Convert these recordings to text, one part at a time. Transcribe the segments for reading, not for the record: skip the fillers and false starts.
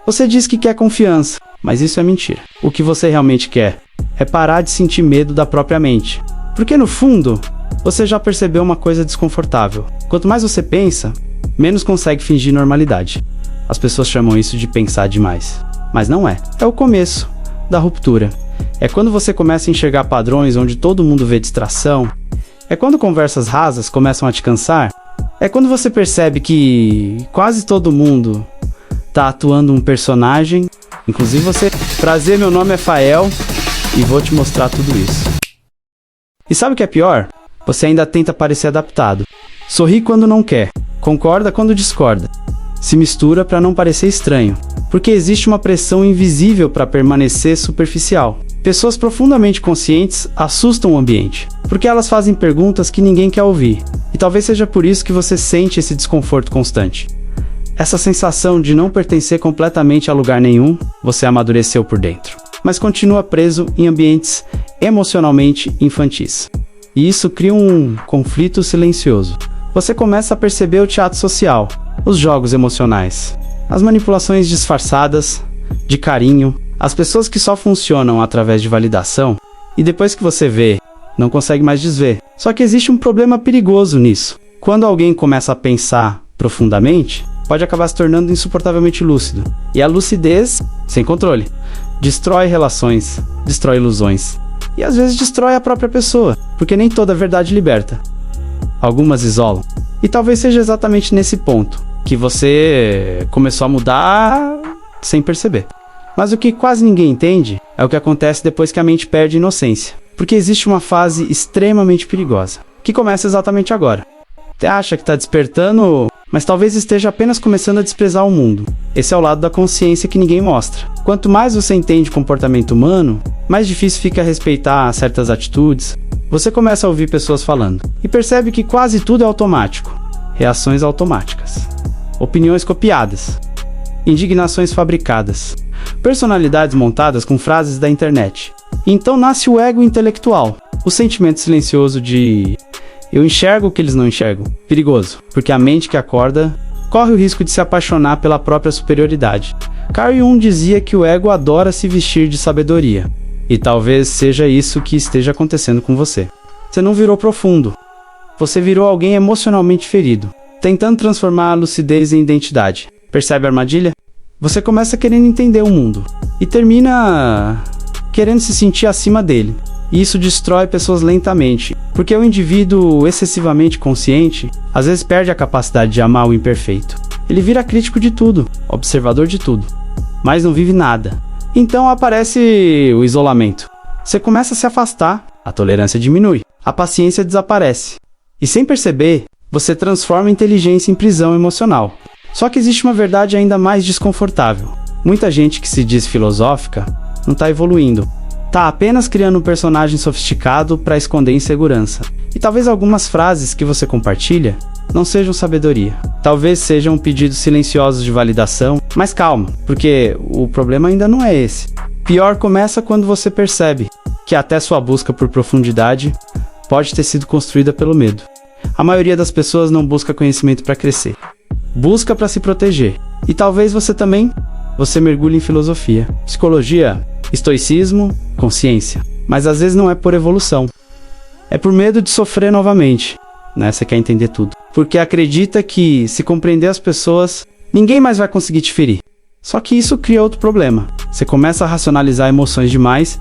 Você diz que quer confiança, mas isso é mentira. O que você realmente quer é parar de sentir medo da própria mente. Porque no fundo, você já percebeu uma coisa desconfortável. Quanto mais você pensa, menos consegue fingir normalidade. As pessoas chamam isso de pensar demais. Mas não é. É o começo da ruptura. É quando você começa a enxergar padrões onde todo mundo vê distração. É quando conversas rasas começam a te cansar. É quando você percebe que quase todo mundo tá atuando um personagem. Inclusive você. Prazer, meu nome é Fael e vou te mostrar tudo isso. E sabe o que é pior? Você ainda tenta parecer adaptado. Sorri quando não quer. Concorda quando discorda. Se mistura para não parecer estranho. Porque existe uma pressão invisível para permanecer superficial. Pessoas profundamente conscientes assustam o ambiente. Porque elas fazem perguntas que ninguém quer ouvir. E talvez seja por isso que você sente esse desconforto constante. Essa sensação de não pertencer completamente a lugar nenhum, você amadureceu por dentro. Mas continua preso em ambientes emocionalmente infantis. E isso cria um conflito silencioso. Você começa a perceber o teatro social, os jogos emocionais, as manipulações disfarçadas de carinho, as pessoas que só funcionam através de validação, e depois que você vê, não consegue mais desver. Só que existe um problema perigoso nisso. Quando alguém começa a pensar profundamente, pode acabar se tornando insuportavelmente lúcido. E a lucidez, sem controle, destrói relações, destrói ilusões. E às vezes destrói a própria pessoa, porque nem toda verdade liberta. Algumas isolam. E talvez seja exatamente nesse ponto que você começou a mudar sem perceber. Mas o que quase ninguém entende é o que acontece depois que a mente perde a inocência. Porque existe uma fase extremamente perigosa, que começa exatamente agora. Você acha que está despertando, mas talvez esteja apenas começando a desprezar o mundo. Esse é o lado da consciência que ninguém mostra. Quanto mais você entende o comportamento humano, mais difícil fica respeitar certas atitudes. Você começa a ouvir pessoas falando e percebe que quase tudo é automático. Reações automáticas, opiniões copiadas, indignações fabricadas, personalidades montadas com frases da internet. E então nasce o ego intelectual, o sentimento silencioso de eu enxergo o que eles não enxergam. Perigoso, porque a mente que acorda corre o risco de se apaixonar pela própria superioridade. Carl Jung dizia que o ego adora se vestir de sabedoria. E talvez seja isso que esteja acontecendo com você. Você não virou profundo. Você virou alguém emocionalmente ferido, tentando transformar a lucidez em identidade. Percebe a armadilha? Você começa querendo entender o mundo e termina querendo se sentir acima dele. E isso destrói pessoas lentamente, porque o indivíduo excessivamente consciente às vezes perde a capacidade de amar o imperfeito. Ele vira crítico de tudo, observador de tudo, mas não vive nada. Então aparece o isolamento. Você começa a se afastar, a tolerância diminui, a paciência desaparece. E sem perceber, você transforma a inteligência em prisão emocional. Só que existe uma verdade ainda mais desconfortável. Muita gente que se diz filosófica não está evoluindo. Está apenas criando um personagem sofisticado para esconder insegurança. E talvez algumas frases que você compartilha não sejam sabedoria. Talvez sejam pedidos silenciosos de validação. Mas calma, porque o problema ainda não é esse. Pior começa quando você percebe que até sua busca por profundidade pode ter sido construída pelo medo. A maioria das pessoas não busca conhecimento para crescer. Busca para se proteger. E talvez você também. Você mergulhe em filosofia, psicologia, estoicismo, consciência. Mas às vezes não é por evolução. É por medo de sofrer novamente. Né? Você quer entender tudo. Porque acredita que, se compreender as pessoas, ninguém mais vai conseguir te ferir. Só que isso cria outro problema. Você começa a racionalizar emoções demais,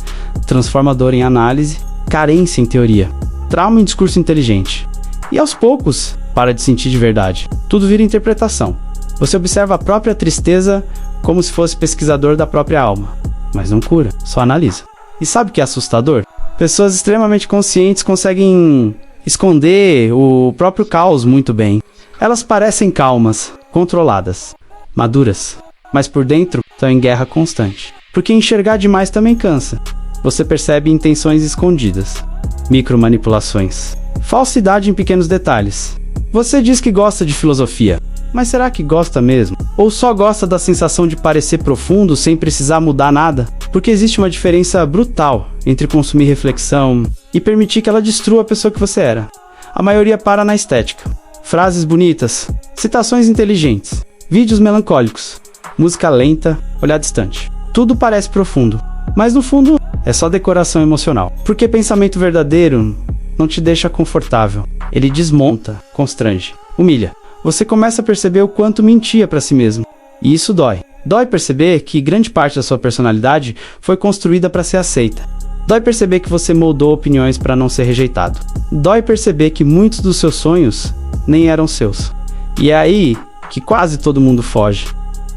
transforma a dor em análise, carência em teoria, trauma em discurso inteligente. E aos poucos, para de sentir de verdade. Tudo vira interpretação. Você observa a própria tristeza como se fosse pesquisador da própria alma. Mas não cura, só analisa. E sabe o que é assustador? Pessoas extremamente conscientes conseguem esconder o próprio caos muito bem. Elas parecem calmas, controladas, maduras, mas por dentro estão em guerra constante. Porque enxergar demais também cansa. Você percebe intenções escondidas, micromanipulações, falsidade em pequenos detalhes. Você diz que gosta de filosofia, mas será que gosta mesmo? Ou só gosta da sensação de parecer profundo sem precisar mudar nada? Porque existe uma diferença brutal entre consumir reflexão e permitir que ela destrua a pessoa que você era. A maioria para na estética. Frases bonitas, citações inteligentes, vídeos melancólicos. música lenta, olhar distante. Tudo parece profundo, mas no fundo é só decoração emocional. Porque pensamento verdadeiro não te deixa confortável. Ele desmonta, constrange, humilha. Você começa a perceber o quanto mentia para si mesmo. E isso dói. Dói perceber que grande parte da sua personalidade foi construída para ser aceita. Dói perceber que você moldou opiniões para não ser rejeitado. Dói perceber que muitos dos seus sonhos nem eram seus. E é aí que quase todo mundo foge.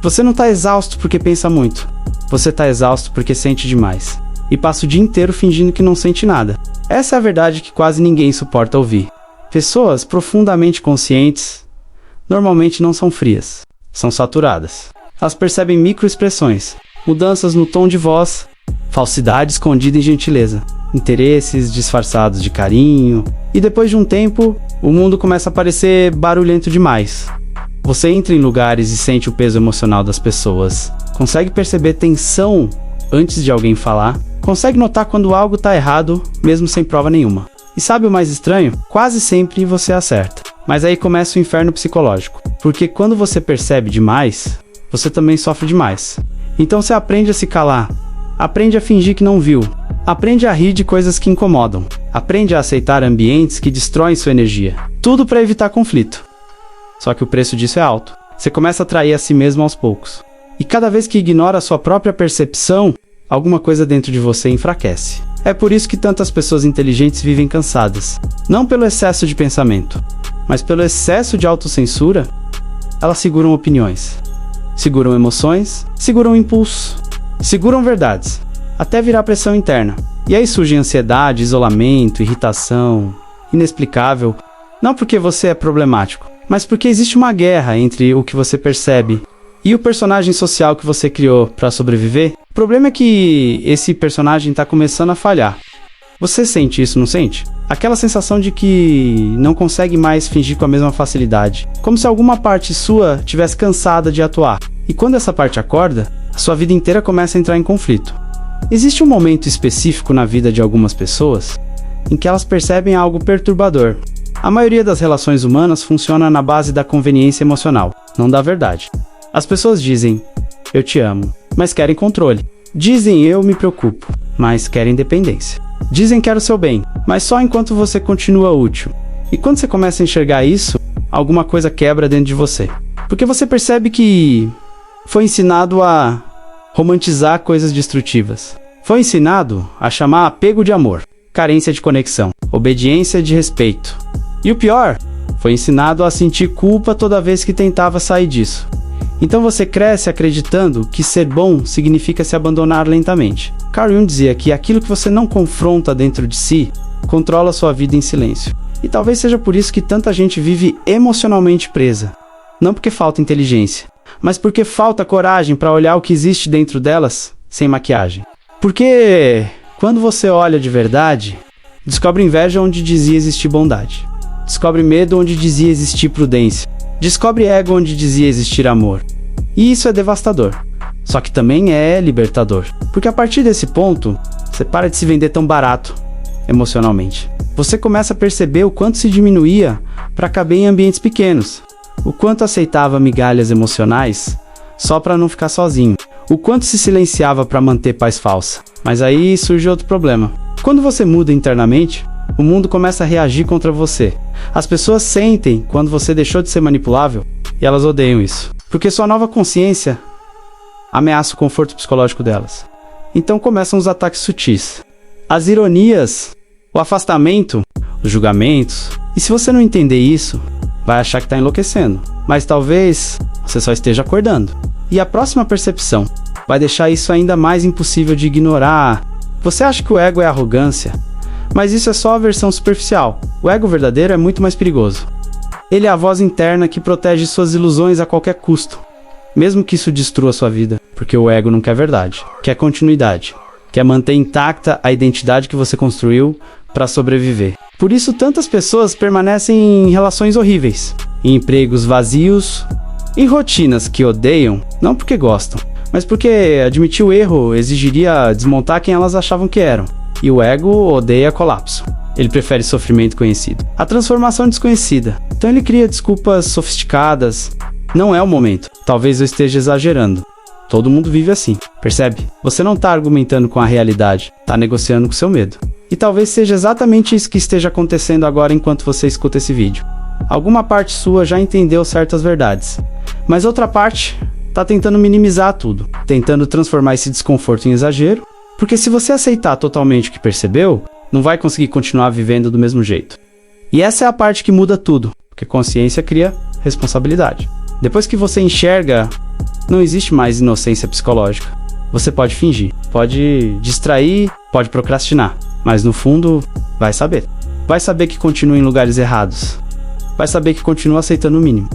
Você não está exausto porque pensa muito. Você está exausto porque sente demais. E passa o dia inteiro fingindo que não sente nada. Essa é a verdade que quase ninguém suporta ouvir. Pessoas profundamente conscientes normalmente não são frias, são saturadas. Elas percebem microexpressões, mudanças no tom de voz, falsidade escondida em gentileza, interesses disfarçados de carinho, e depois de um tempo, o mundo começa a parecer barulhento demais. Você entra em lugares e sente o peso emocional das pessoas, consegue perceber tensão antes de alguém falar, consegue notar quando algo está errado, mesmo sem prova nenhuma. E sabe o mais estranho? Quase sempre você acerta. Mas aí começa o inferno psicológico, porque quando você percebe demais, você também sofre demais. Então você aprende a se calar, aprende a fingir que não viu, aprende a rir de coisas que incomodam, aprende a aceitar ambientes que destroem sua energia. Tudo para evitar conflito. Só que o preço disso é alto. Você começa a trair a si mesmo aos poucos. E cada vez que ignora a sua própria percepção, alguma coisa dentro de você enfraquece. É por isso que tantas pessoas inteligentes vivem cansadas. Não pelo excesso de pensamento, mas pelo excesso de autocensura. Elas seguram opiniões, seguram emoções, seguram impulsos, seguram verdades, até virar pressão interna. E aí surge ansiedade, isolamento, irritação, inexplicável, não porque você é problemático, mas porque existe uma guerra entre o que você percebe e o personagem social que você criou para sobreviver. O problema é que esse personagem está começando a falhar. Você sente isso, não sente? Aquela sensação de que não consegue mais fingir com a mesma facilidade, como se alguma parte sua tivesse cansada de atuar. E quando essa parte acorda, a sua vida inteira começa a entrar em conflito. Existe um momento específico na vida de algumas pessoas em que elas percebem algo perturbador. A maioria das relações humanas funciona na base da conveniência emocional, não da verdade. As pessoas dizem, eu te amo, mas querem controle. Dizem, eu me preocupo, mas querem dependência. Dizem, quero seu bem, mas só enquanto você continua útil. E quando você começa a enxergar isso, alguma coisa quebra dentro de você. Porque você percebe que foi ensinado a romantizar coisas destrutivas. Foi ensinado a chamar apego de amor, carência de conexão, obediência de respeito. E o pior, foi ensinado a sentir culpa toda vez que tentava sair disso. Então você cresce acreditando que ser bom significa se abandonar lentamente. Carl Jung dizia que aquilo que você não confronta dentro de si, controla sua vida em silêncio. E talvez seja por isso que tanta gente vive emocionalmente presa. Não porque falta inteligência, mas porque falta coragem para olhar o que existe dentro delas sem maquiagem. Porque quando você olha de verdade, descobre inveja onde dizia existir bondade. Descobre medo onde dizia existir prudência. Descobre ego onde dizia existir amor. E isso é devastador. Só que também é libertador. Porque a partir desse ponto, você para de se vender tão barato emocionalmente. Você começa a perceber o quanto se diminuía para caber em ambientes pequenos. O quanto aceitava migalhas emocionais só para não ficar sozinho. O quanto se silenciava para manter paz falsa. Mas aí surge outro problema. Quando você muda internamente, o mundo começa a reagir contra você. As pessoas sentem quando você deixou de ser manipulável e elas odeiam isso. Porque sua nova consciência ameaça o conforto psicológico delas. Então começam os ataques sutis, as ironias, o afastamento, os julgamentos. E se você não entender isso, vai achar que está enlouquecendo. Mas talvez você só esteja acordando. E a próxima percepção vai deixar isso ainda mais impossível de ignorar. Você acha que o ego é arrogância? Mas isso é só a versão superficial. O ego verdadeiro é muito mais perigoso. Ele é a voz interna que protege suas ilusões a qualquer custo, mesmo que isso destrua sua vida, porque o ego não quer verdade, quer continuidade, quer manter intacta a identidade que você construiu para sobreviver. Por isso tantas pessoas permanecem em relações horríveis, em empregos vazios, em rotinas que odeiam, não porque gostam, mas porque admitir o erro exigiria desmontar quem elas achavam que eram. E o ego odeia colapso. Ele prefere sofrimento conhecido a transformação desconhecida. Então ele cria desculpas sofisticadas, Não é o momento. Talvez eu esteja exagerando. Todo mundo vive assim, percebe? Você não está argumentando com a realidade, está negociando com seu medo. E talvez seja exatamente isso que esteja acontecendo agora enquanto você escuta esse vídeo. Alguma parte sua já entendeu certas verdades, mas outra parte está tentando minimizar tudo, tentando transformar esse desconforto em exagero, porque se você aceitar totalmente o que percebeu, não vai conseguir continuar vivendo do mesmo jeito. E essa é a parte que muda tudo, porque consciência cria responsabilidade. Depois que você enxerga, não existe mais inocência psicológica. Você pode fingir, pode distrair, pode procrastinar, mas no fundo, vai saber. Vai saber que continua em lugares errados. Vai saber que continua aceitando o mínimo.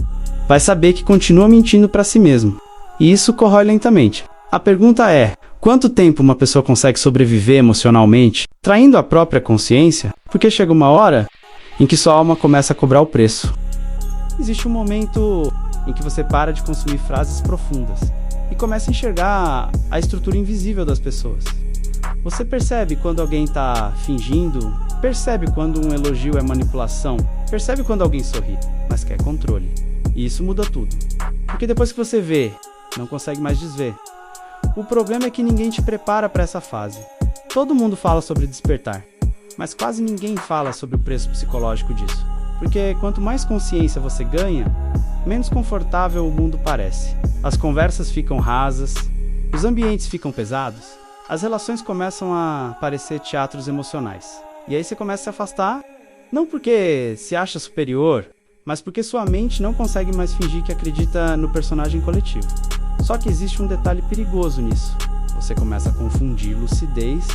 Vai saber que continua mentindo para si mesmo. E isso corrói lentamente. A pergunta é, quanto tempo uma pessoa consegue sobreviver emocionalmente, traindo a própria consciência? Porque chega uma hora em que sua alma começa a cobrar o preço. Existe um momento em que você para de consumir frases profundas e começa a enxergar a estrutura invisível das pessoas. Você percebe quando alguém está fingindo, percebe quando um elogio é manipulação, percebe quando alguém sorri, mas quer controle. E isso muda tudo. Porque depois que você vê, não consegue mais desver. O problema é que ninguém te prepara para essa fase. Todo mundo fala sobre despertar, mas quase ninguém fala sobre o preço psicológico disso. Porque quanto mais consciência você ganha, menos confortável o mundo parece. As conversas ficam rasas, os ambientes ficam pesados, as relações começam a parecer teatros emocionais. E aí você começa a se afastar, não porque se acha superior, mas porque sua mente não consegue mais fingir que acredita no personagem coletivo. Só que existe um detalhe perigoso nisso. Você começa a confundir lucidez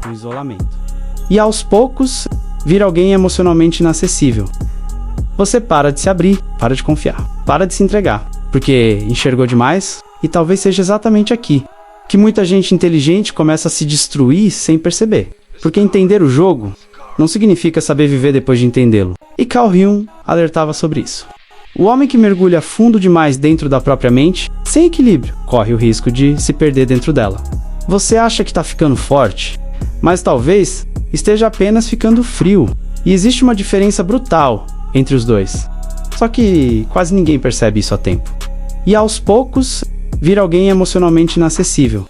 com isolamento. E aos poucos, vira alguém emocionalmente inacessível. Você para de se abrir, para de confiar, para de se entregar, porque enxergou demais e talvez seja exatamente aqui que muita gente inteligente começa a se destruir sem perceber. Porque entender o jogo não significa saber viver depois de entendê-lo. E Carl Jung alertava sobre isso. O homem que mergulha fundo demais dentro da própria mente, sem equilíbrio, corre o risco de se perder dentro dela. Você acha que está ficando forte, mas talvez esteja apenas ficando frio. E existe uma diferença brutal entre os dois. Só que quase ninguém percebe isso a tempo. E aos poucos, vira alguém emocionalmente inacessível.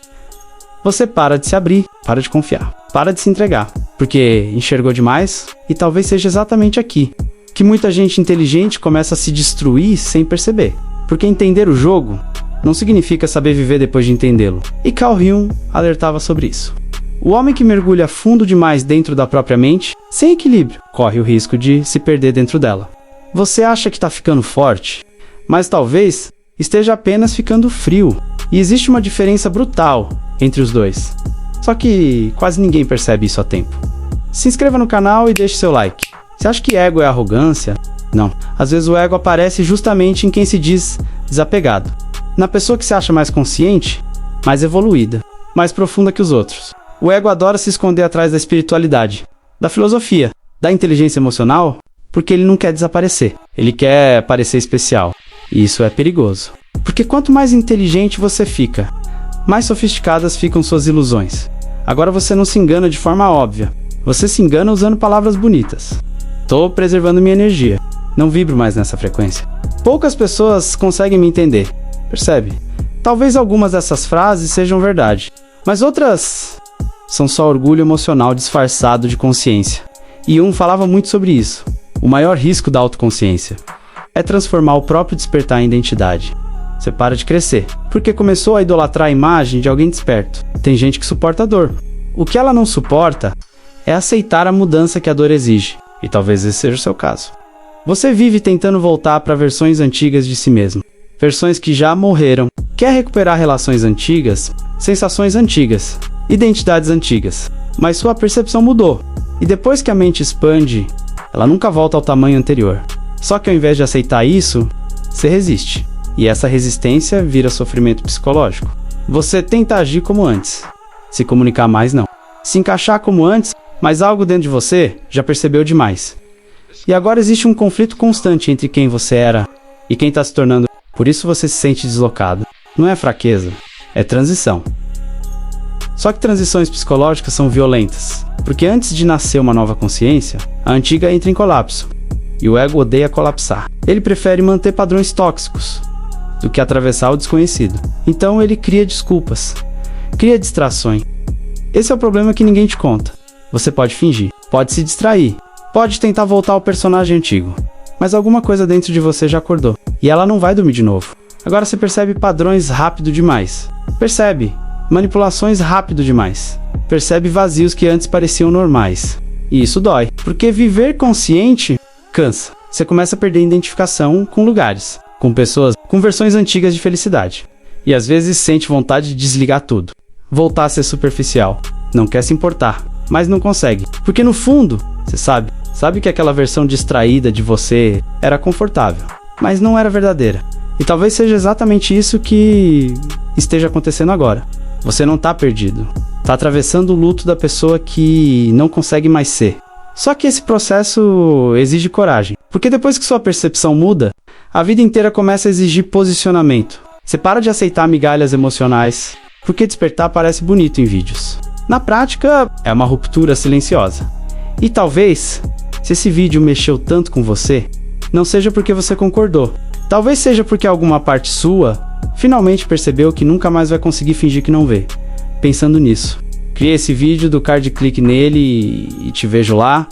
Você para de se abrir, para de confiar, para de se entregar, porque enxergou demais e talvez seja exatamente aqui que muita gente inteligente começa a se destruir sem perceber. Porque entender o jogo não significa saber viver depois de entendê-lo. E Carl Jung alertava sobre isso. O homem que mergulha fundo demais dentro da própria mente, sem equilíbrio, corre o risco de se perder dentro dela. Você acha que está ficando forte, mas talvez esteja apenas ficando frio. E existe uma diferença brutal entre os dois. Só que quase ninguém percebe isso a tempo. Se inscreva no canal e deixe seu like. Você acha que ego é arrogância? Não. Às vezes o ego aparece justamente em quem se diz desapegado. Na pessoa que se acha mais consciente, mais evoluída, mais profunda que os outros. O ego adora se esconder atrás da espiritualidade, da filosofia, da inteligência emocional, porque ele não quer desaparecer. Ele quer parecer especial. E isso é perigoso. Porque quanto mais inteligente você fica, mais sofisticadas ficam suas ilusões. Agora você não se engana de forma óbvia. Você se engana usando palavras bonitas. Tô preservando minha energia. Não vibro mais nessa frequência. Poucas pessoas conseguem me entender. Percebe? Talvez algumas dessas frases sejam verdade, mas outras são só orgulho emocional disfarçado de consciência. E Jung falava muito sobre isso. O maior risco da autoconsciência é transformar o próprio despertar em identidade. Você para de crescer, porque começou a idolatrar a imagem de alguém desperto. Tem gente que suporta a dor. O que ela não suporta é aceitar a mudança que a dor exige. E talvez esse seja o seu caso. Você vive tentando voltar para versões antigas de si mesmo. Versões que já morreram. Quer recuperar relações antigas, sensações antigas, identidades antigas. Mas sua percepção mudou. E depois que a mente expande, ela nunca volta ao tamanho anterior. Só que ao invés de aceitar isso, você resiste. E essa resistência vira sofrimento psicológico. Você tenta agir como antes. Se comunicar mais, não. Se encaixar como antes, mas algo dentro de você já percebeu demais. E agora existe um conflito constante entre quem você era e quem está se tornando. Por isso você se sente deslocado. Não é fraqueza, é transição. Só que transições psicológicas são violentas, porque antes de nascer uma nova consciência, a antiga entra em colapso. E o ego odeia colapsar. Ele prefere manter padrões tóxicos. do que atravessar o desconhecido. Então ele cria desculpas, cria distrações. Esse é o problema que ninguém te conta. Você pode fingir, pode se distrair, pode tentar voltar ao personagem antigo, mas alguma coisa dentro de você já acordou, e ela não vai dormir de novo. Agora você percebe padrões rápido demais. Percebe manipulações rápido demais. Percebe vazios que antes pareciam normais. E isso dói, porque viver consciente cansa. Você começa a perder identificação com lugares, com pessoas, com versões antigas de felicidade. E às vezes sente vontade de desligar tudo. Voltar a ser superficial. Não quer se importar, mas não consegue. Porque no fundo, você sabe que aquela versão distraída de você era confortável, mas não era verdadeira. E talvez seja exatamente isso que esteja acontecendo agora. Você não está perdido. Está atravessando o luto da pessoa que não consegue mais ser. Só que esse processo exige coragem. Porque depois que sua percepção muda, a vida inteira começa a exigir posicionamento. Você para de aceitar migalhas emocionais, porque despertar parece bonito em vídeos. Na prática, é uma ruptura silenciosa. E talvez, se esse vídeo mexeu tanto com você, não seja porque você concordou. Talvez seja porque alguma parte sua finalmente percebeu que nunca mais vai conseguir fingir que não vê. Pensando nisso, criei esse vídeo do card clique nele e te vejo lá.